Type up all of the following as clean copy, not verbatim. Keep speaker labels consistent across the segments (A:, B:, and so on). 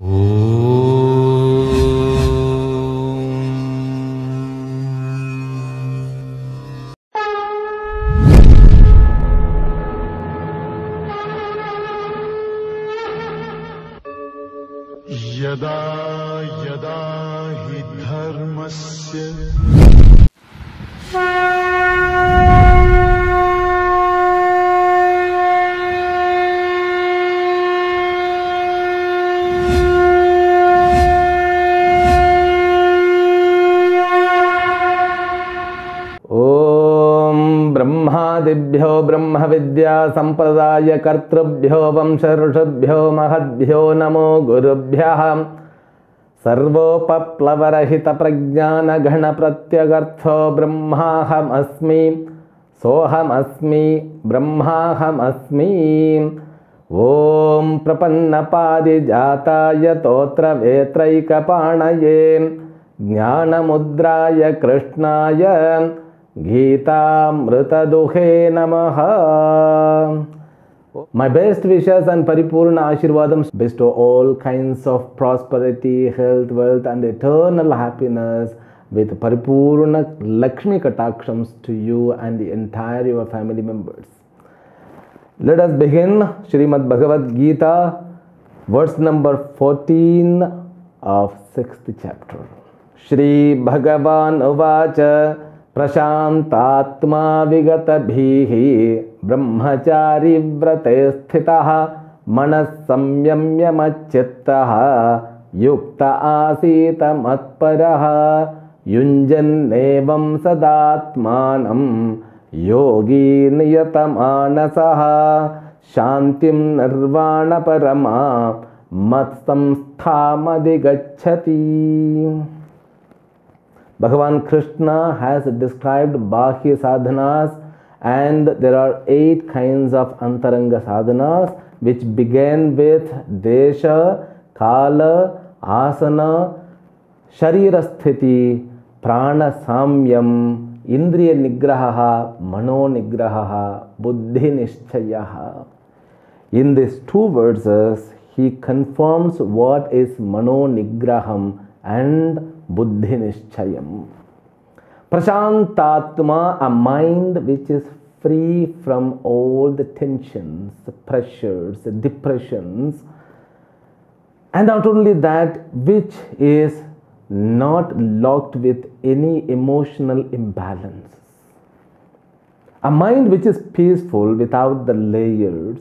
A: यदा यदा हि धर्मस्य
B: ब्रह्मादिभ्यो ब्रह्म विद्या संप्रदाय कर्तृभ्यो वंश ऋषिभ्यो महद्भ्यो नमो गुरुभ्यः सर्वोपप्लवरहित प्रज्ञान घन प्रत्यगर्थो ब्रह्माहमस्मि सोहमस्मि ब्रह्माहमस्मि। ओम प्रपन्नपारिजाताय तोत्र वेत्रैकपाणये ज्ञानमुद्राय कृष्णाय गीतामृतदुहे नमः। My best wishes and paripurna ashirvadam bestow all kinds of prosperity, health, wealth and eternal happiness with paripurna Lakshmi Katakshams to you and the entire your family members. Let us begin Srimad Bhagavad Gita, verse number 14 of 6th chapter. Shri Bhagavan Uvacha प्रशांतात्मा विगतभिः ब्रह्मचारी व्रते स्थितः मनः संयम्य मच्चित्तः युक्त आसीत मत्परः युञ्जन्नेवं सदात्मानं योगी नियतमानसः शान्तिं निर्वाणपरमा मत्संस्थामधिगच्छति। Bhagavan Krishna has described Bahya sadhanas, and there are 8 kinds of Antaranga sadhanas which begin with Desha, Kala, Asana, Sharira Sthiti, Prana Samyam, Indriya Nigraha, Mano Nigraha, Buddhi Nishchayaha. In these 2 verses, he confirms what is Mano Nigraham and Buddhi Nishchayam. Prashantatma, a mind which is free from all the tensions, pressures, depressions, and not only that, which is not locked with any emotional imbalances. A mind which is peaceful without the layers.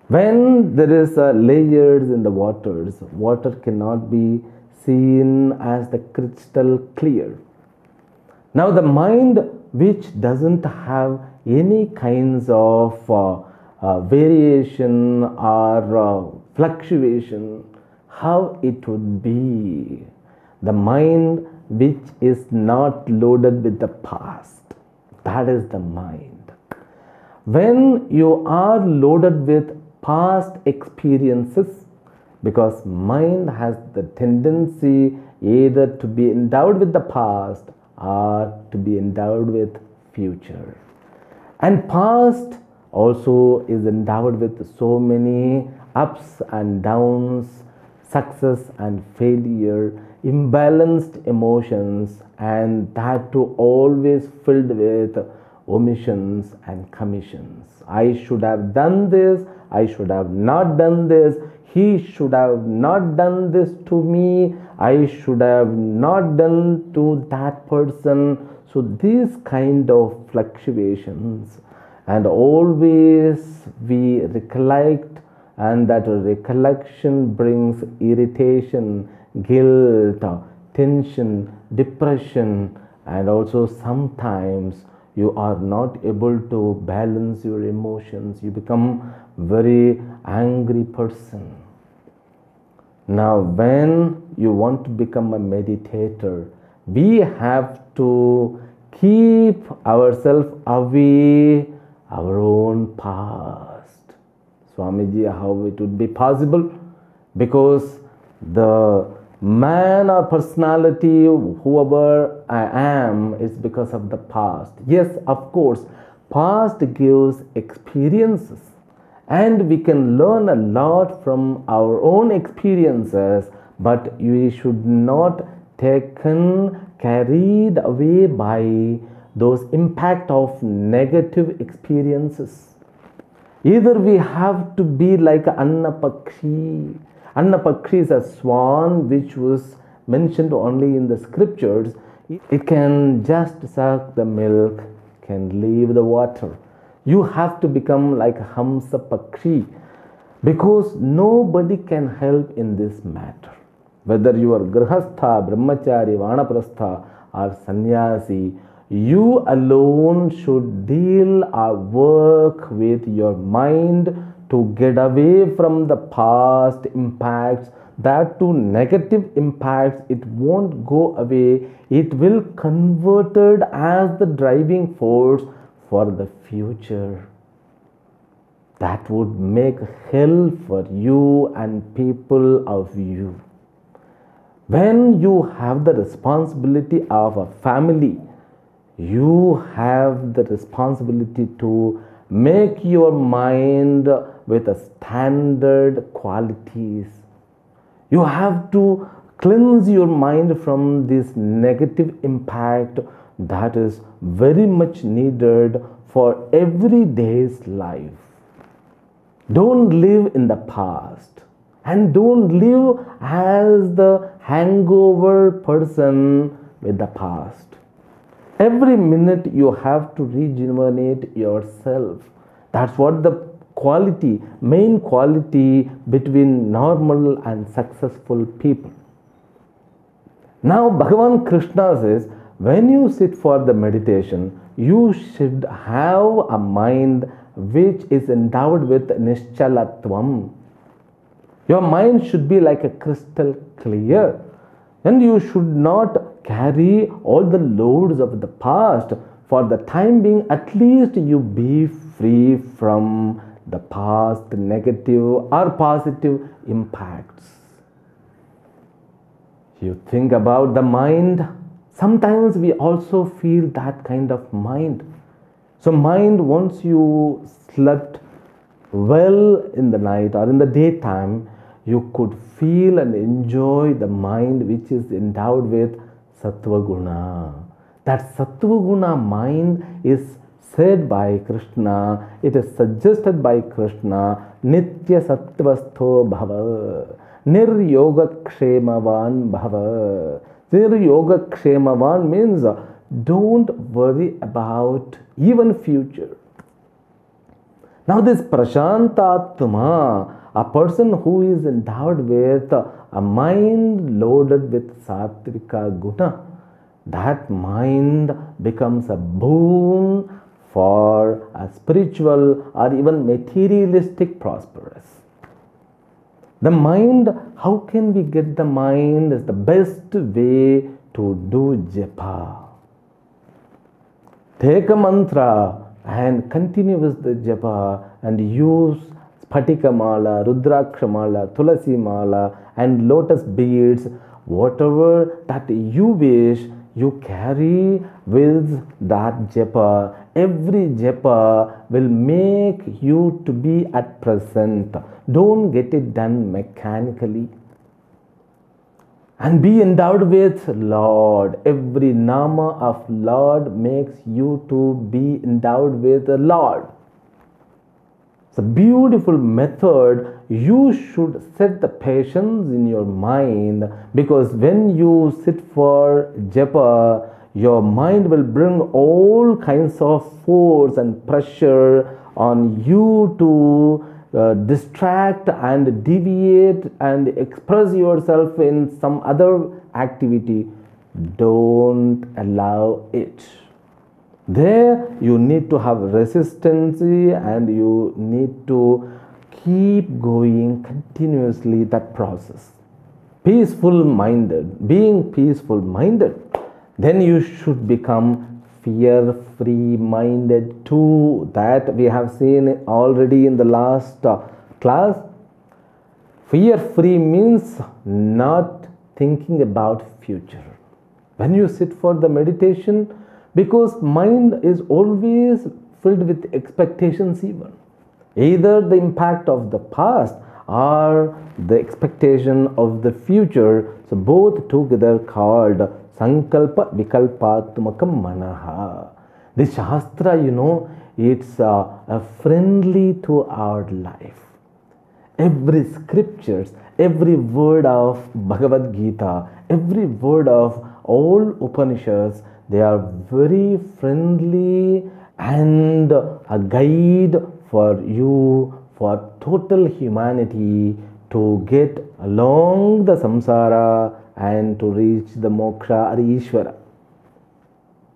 B: When there is layers in the waters, water cannot be seen as the crystal clear. Now the mind which doesn't have any kinds of variation or fluctuation, how it would be? The mind which is not loaded with the past, that is the mind. When you are loaded with past experiences, because mind has the tendency either to be endowed with the past or to be endowed with future. And past also is endowed with so many ups and downs, success and failure, imbalanced emotions, and that too always filled with omissions and commissions. I should have done this, I should have not done this, he should have not done this to me, I should have not done to that person. So these kind of fluctuations, and always we recollect, and that recollection brings irritation, guilt, tension, depression, and also sometimes you are not able to balance your emotions. You become very angry person. Now when you want to become a meditator, we have to keep ourselves away our own past. Swamiji, how it would be possible? Because the man or personality, whoever I am, is because of the past. Yes, of course, past gives experiences, and we can learn a lot from our own experiences, but we should not carried away by those impact of negative experiences. Either we have to be like Annapakshi. Annapakshi is a swan which was mentioned only in the scriptures. It can just suck the milk, can leave the water. You have to become like Hamsa Pakshi, because nobody can help in this matter. Whether you are Grihastha, Brahmachari, Vanaprastha or Sannyasi, you alone should deal or work with your mind to get away from the past impacts. That to negative impacts, it won't go away. It will converted as the driving force for the future. That would make hell for you and people of you. When you have the responsibility of a family, you have the responsibility to make your mind with a standard qualities. You have to cleanse your mind from this negative impact that is very much needed for everyday's life. Don't live in the past and don't live as the hangover person with the past. Every minute you have to rejuvenate yourself. That's what the main quality between normal and successful people. Now Bhagavan Krishna says, when you sit for the meditation, you should have a mind which is endowed with Nishchalatvam. Your mind should be like a crystal clear, and you should not carry all the loads of the past. For the time being, at least you be free from the past negative or positive impacts. You think about the mind. Sometimes we also feel that kind of mind. So mind, once you slept well in the night or in the daytime, you could feel and enjoy the mind which is endowed with Sattva Guna. That Sattva Guna mind is said by Krishna, it is suggested by Krishna, Nitya Sattvastho Bhava, Niryoga Kshemavan Bhava. Niryoga Kshemavan means don't worry about even future. Now this Prashantatma, a person who is endowed with a mind loaded with Sattvika Guna, that mind becomes a boon for a spiritual or even materialistic prosperous. The mind, how can we get the mind? Is the best way to do japa. Take a mantra and continue with the japa and use Spatika Mala, Rudraksha Mala, Tulasi Mala and lotus beads, whatever that you wish, you carry with that japa. Every japa will make you to be at present. Don't get it done mechanically. And be endowed with Lord. Every nama of Lord makes you to be endowed with the Lord. It's a beautiful method. You should set the patience in your mind, because when you sit for japa, your mind will bring all kinds of force and pressure on you to distract and deviate and express yourself in some other activity. Don't allow it. There you need to have resistance and you need to keep going continuously that process. Peaceful minded, being peaceful minded, then you should become fear free minded too. That we have seen already in the last class. Fear free means not thinking about future. When you sit for the meditation, because mind is always filled with expectations even. either the impact of the past or the expectation of the future. So both together called Sankalpa Vikalpatmakam Manaha. The Shastra, it's friendly to our life. Every scriptures, every word of Bhagavad Gita, every word of all Upanishads, they are very friendly and a guide for you, for total humanity to get along the samsara and to reach the moksha or Ishvara.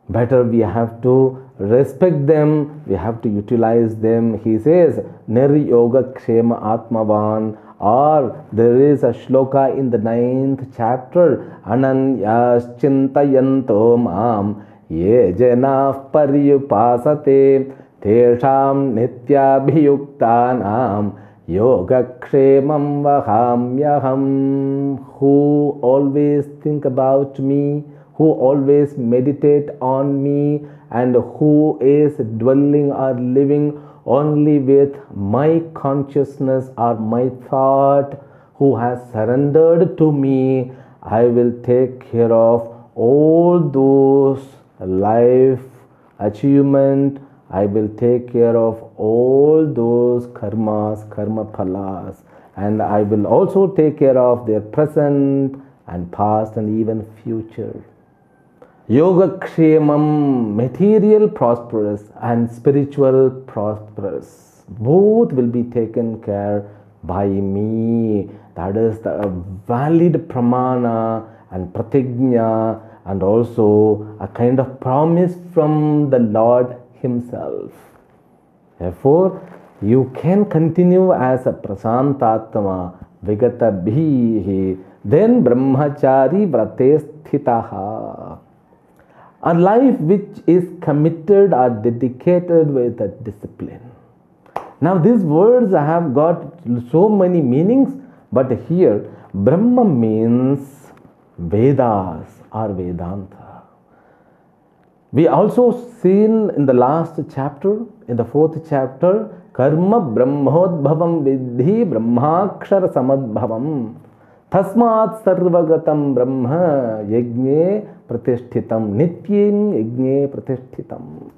B: Better we have to respect them, we have to utilize them. He says, Nir Yoga Kshema Atmavan, or there is a shloka in the 9th chapter, Ananyas Chintayanto Mam, Ye Janah Paryupasate, Tesham Nityabhiyuktanam, Yoga Kshemam Vahamyaham, who always think about me, who always meditate on me, and who is dwelling or living only with my consciousness or my thought, who has surrendered to me, I will take care of all those life achievement. I will take care of all those karmas, karma phalas, and I will also take care of their present and past and even future. Yoga Kshemam, material prosperous and spiritual prosperous, both will be taken care by me. That is the valid pramana and pratigna, and also a kind of promise from the Lord Himself. Therefore, you can continue as a prasantatma vigata bhihi, then brahmachari vrate sthitaha. A life which is committed or dedicated with a discipline. Now these words have got so many meanings, but here Brahma means Vedas or Vedanta. We also seen in the last chapter, in the 4th chapter, Karma Brahmodbhavam Vidhi Brahmakshara Samadbhavam. Tasmat sarvagatam brahma yagne pratishtitam nityam yagne pratishtitam.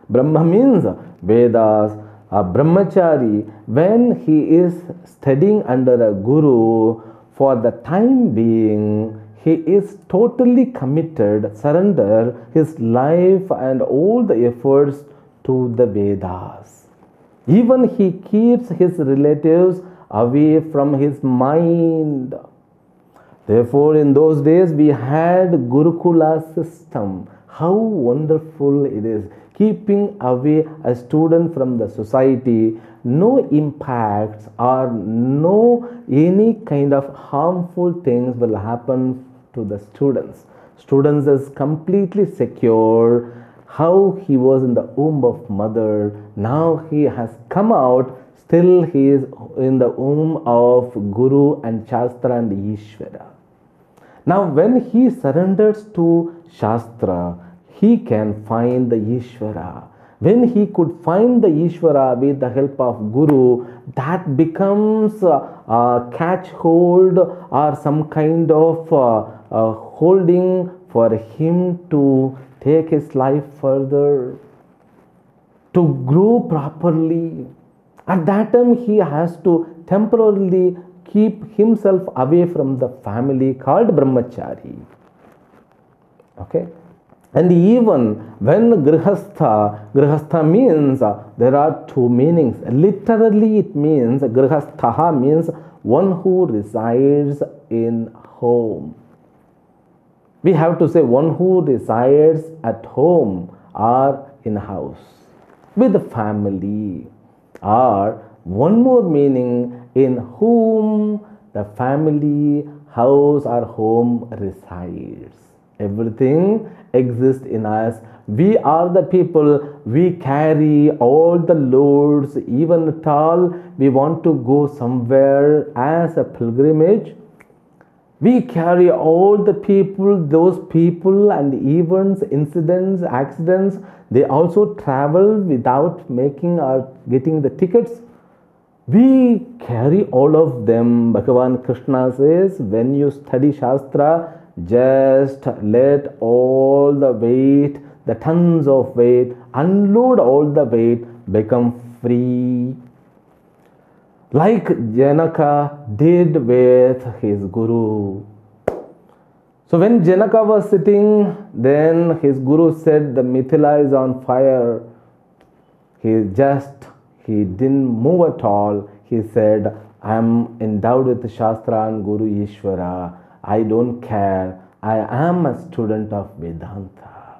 B: Brahma means Vedas. A brahmachari, when he is studying under a guru, for the time being, he is totally committed, surrender his life and all the efforts to the Vedas. Even he keeps his relatives away from his mind. Therefore, in those days we had Gurukula system. How wonderful it is, keeping away a student from the society. No impacts or no any kind of harmful things will happen to the students. Students is completely secure. How he was in the womb of mother, now he has come out. Still he is in the womb of Guru and Shastra and Ishvara. Now when he surrenders to Shastra, he can find the Ishvara. When he could find the Ishvara with the help of Guru, that becomes a catch hold or some kind of holding for him to take his life further, to grow properly. At that time, he has to temporarily keep himself away from the family called brahmachari. Okay? And even when grihastha means there are two meanings. Literally it means grihastha means one who resides in home. We have to say one who resides at home or in a house with the family. Or one more meaning, in whom the family, house or home resides. Everything exists in us. We are the people, we carry all the loads. Even at all we want to go somewhere as a pilgrimage, we carry all the people, those people and events, incidents, accidents. They also travel without making or getting the tickets. We carry all of them. Bhagavan Krishna says, when you study Shastra, just let all the weight, the tons of weight, unload all the weight, become free. Like Janaka did with his guru. So when Janaka was sitting, then his guru said the Mithila is on fire. He didn't move at all. He said, I am endowed with Shastra and Guru Ishvara. I don't care. I am a student of Vedanta.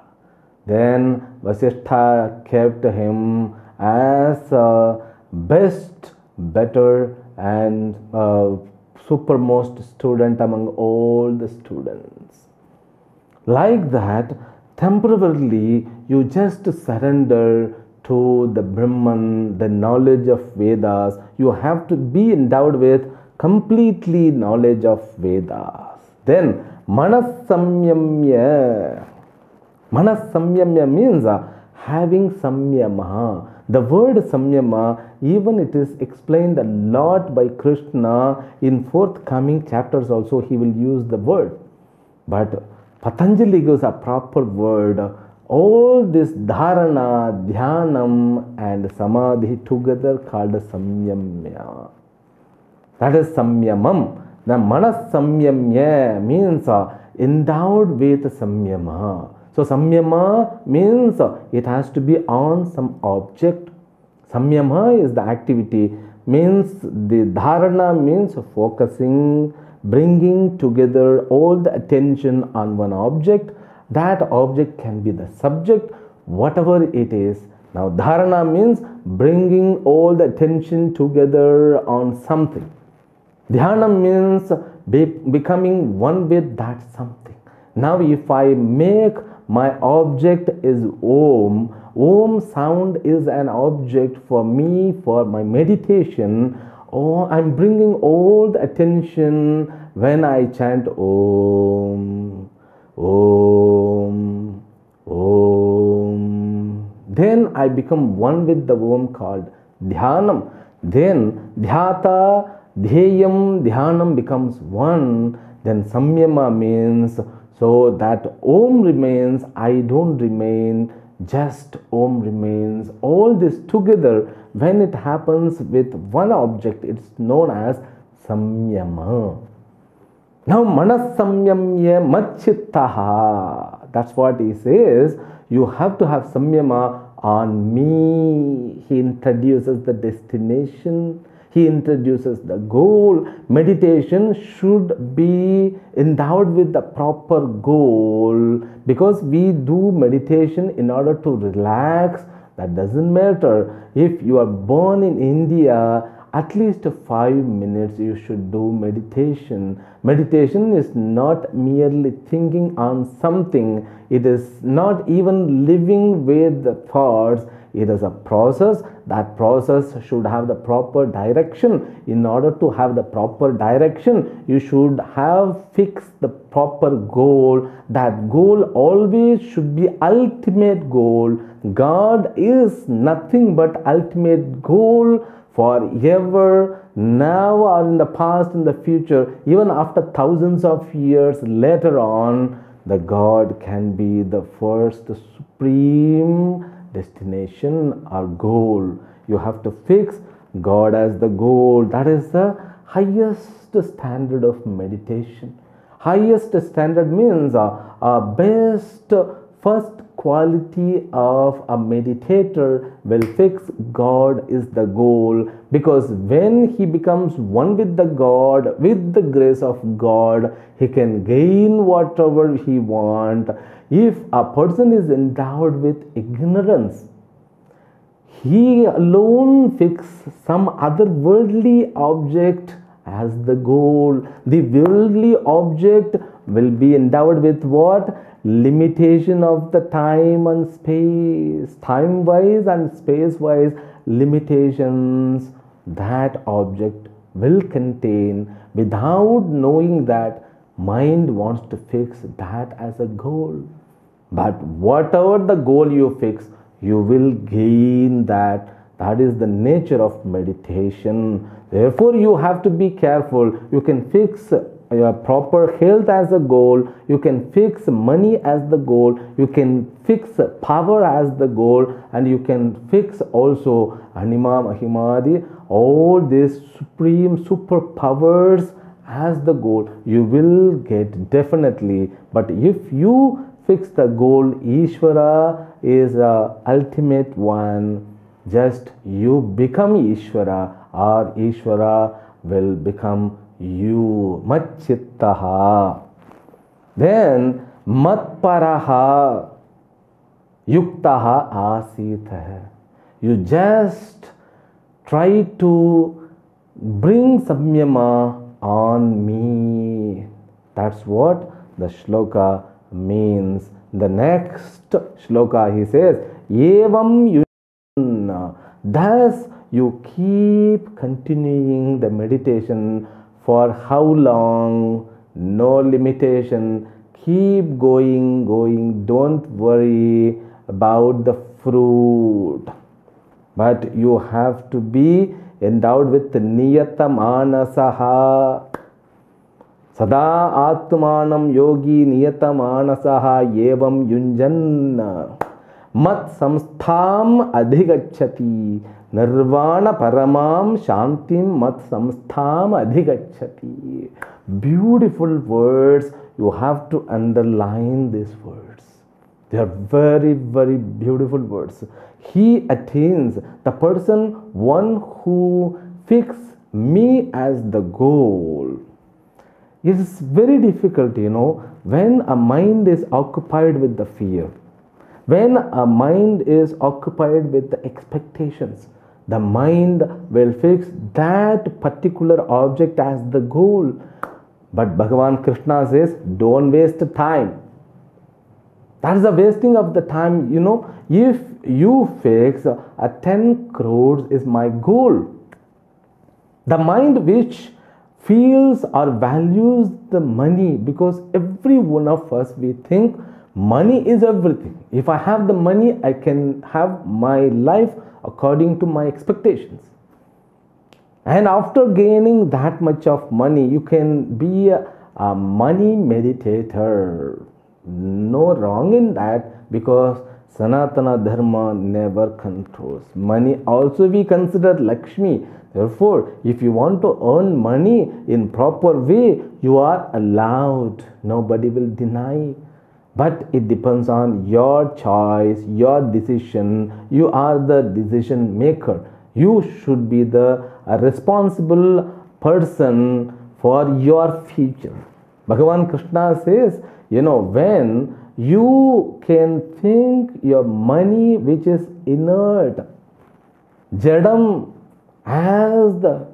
B: Then Vasishtha kept him as a best, better and supermost student among all the students. Like that, temporarily you just surrender to the Brahman, the knowledge of Vedas. You have to be endowed with completely knowledge of Vedas. Then Manas Samyamya. Manas Samyamya means having Samyama. The word Samyama, even it is explained a lot by Krishna in forthcoming chapters also he will use the word. But Patanjali gives a proper word. All this dharana, dhyanam and samadhi together called samyamya. That is samyamam. The manas samyamya means endowed with samyama. So samyama means it has to be on some object. Samyama is the activity. Means the dharana means focusing, bringing together all the attention on one object. That object can be the subject, whatever it is. Now dharana means bringing all the attention together on something. Dhyana means becoming one with that something. Now if I make my object is Om, Om sound is an object for me, for my meditation. Oh, I'm bringing all the attention when I chant Om, Om, Om. Then I become one with the Om called Dhyanam. Then Dhyata, Dhyayam, Dhyanam becomes one. Then Samyama means so that Om remains, I don't remain, just Om remains. All this together, when it happens with one object, it's known as Samyama. Now, Manas Samyamya Machittaha. That's what he says. You have to have Samyama on me. He introduces the destination. He introduces the goal. Meditation should be endowed with the proper goal, because we do meditation in order to relax. That doesn't matter. If you are born in India, at least 5 minutes you should do meditation. Meditation is not merely thinking on something. It is not even living with the thoughts. It is a process. That process should have the proper direction. In order to have the proper direction, you should have fixed the proper goal. That goal always should be ultimate goal. God is nothing but ultimate goal forever, now or in the past, in the future, even after thousands of years later on, the God can be the first supreme destination or goal. You have to fix God as the goal. That is the highest standard of meditation. Highest standard means a best first quality of a meditator will fix God is the goal, because when he becomes one with the God, with the grace of God, he can gain whatever he wants. If a person is endowed with ignorance, he alone fix some other worldly object as the goal. The worldly object will be endowed with what? Limitation of the time and space. Time wise and space wise limitations that object will contain, without knowing that mind wants to fix that as a goal. But whatever the goal you fix, you will gain that. That is the nature of meditation. Therefore, you have to be careful. You can fix your proper health as a goal. You can fix money as the goal. You can fix power as the goal. And you can fix also Anima, Mahimadi, all these supreme superpowers as the goal. You will get definitely. But if you fix the goal, Ishvara is the ultimate one. Just you become Ishvara, or Ishvara will become you. Matchittaha. Then Matparaha Yuktaha Asitah. You just try to bring samyama on me. That's what the shloka means. The next shloka he says, Evam yunna. Thus you keep continuing the meditation for how long? No limitation. Keep going. Don't worry about the fruit. But you have to be endowed with niyata manasaha. Sada atmanam yogi niyata manasaha evam yunjanna. Mat samstham adhigacchati. Nirvana paramam shantim mat samstham adhigacchati. Beautiful words. You have to underline these words. They are very, very beautiful words. He attains, the person, one who fixes me as the goal. It is very difficult, when a mind is occupied with the fear, when a mind is occupied with the expectations, the mind will fix that particular object as the goal. But Bhagavan Krishna says, don't waste time. That is a wasting of the time. If you fix 10 crores is my goal, the mind which feels or values the money, because every one of us, we think money is everything. If I have the money, I can have my life according to my expectations. And after gaining that much of money, you can be a money meditator. No wrong in that, because Sanatana Dharma never controls. Money also we consider Lakshmi. Therefore, if you want to earn money in proper way, you are allowed. Nobody will deny. But it depends on your choice, your decision. You are the decision maker. You should be the responsible person for your future. Bhagavan Krishna says, when you can think your money which is inert, Jadam, as the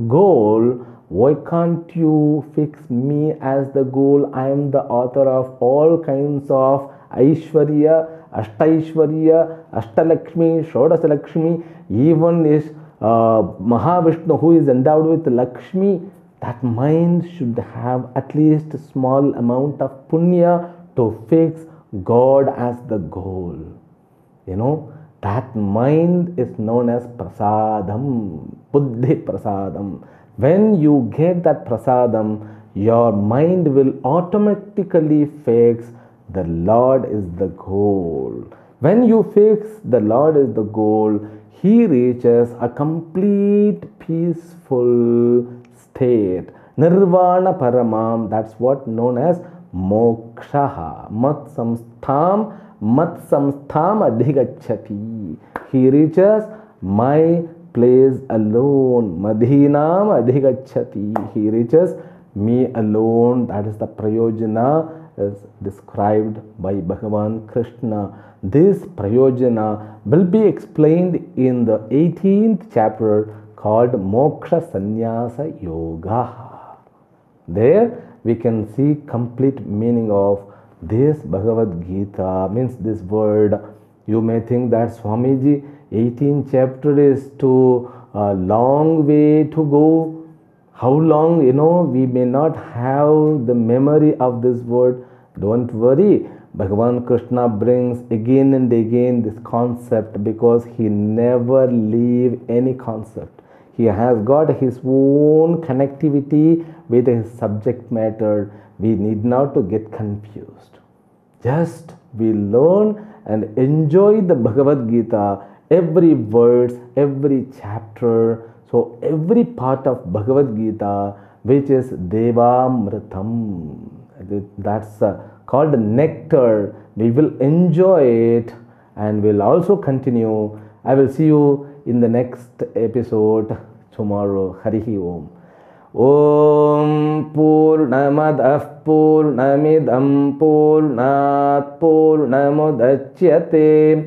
B: goal, why can't you fix me as the goal? I am the author of all kinds of Aishwarya, Ashtaishwarya, Ashtalakshmi, Shodasalakshmi, even is Mahavishnu who is endowed with Lakshmi. That mind should have at least a small amount of punya to fix God as the goal. That mind is known as prasadam, buddhi prasadam. When you get that prasadam, your mind will automatically fix the Lord is the goal. When you fix the Lord is the goal, he reaches a complete peaceful state. Nirvana paramam, that's what known as mokshaha. Mat samstham adhigacchati. He reaches my place alone. Madhinam adhigacchati. He reaches me alone. That is the prayojana as described by Bhagavan Krishna. This prayojana will be explained in the 18th chapter called Moksha Sannyasa Yoga. There we can see complete meaning of this Bhagavad Gita, means this word. You may think that Swamiji, 18th chapter is too long way to go. How long? We may not have the memory of this word. Don't worry. Bhagavan Krishna brings again and again this concept because he never leave any concept. He has got his own connectivity with his subject matter. We need not to get confused. Just we learn and enjoy the Bhagavad Gita, every verse, every chapter. So every part of Bhagavad Gita, which is Devamritam, that's called nectar. We will enjoy it and will also continue. I will see you in the next episode tomorrow. Harihi Om. Om Purnamadah Purnamidam Purnat Purnamudachyate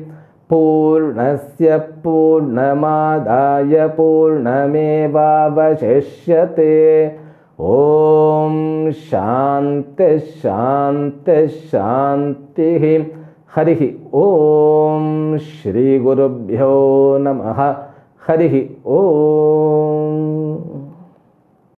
B: Purnasya Purnamadaya Purnamevavashishyate. Om Shanti Shanti Shanti. Harihi Om. Shri Gurubhyo Namaha. Harihi Om.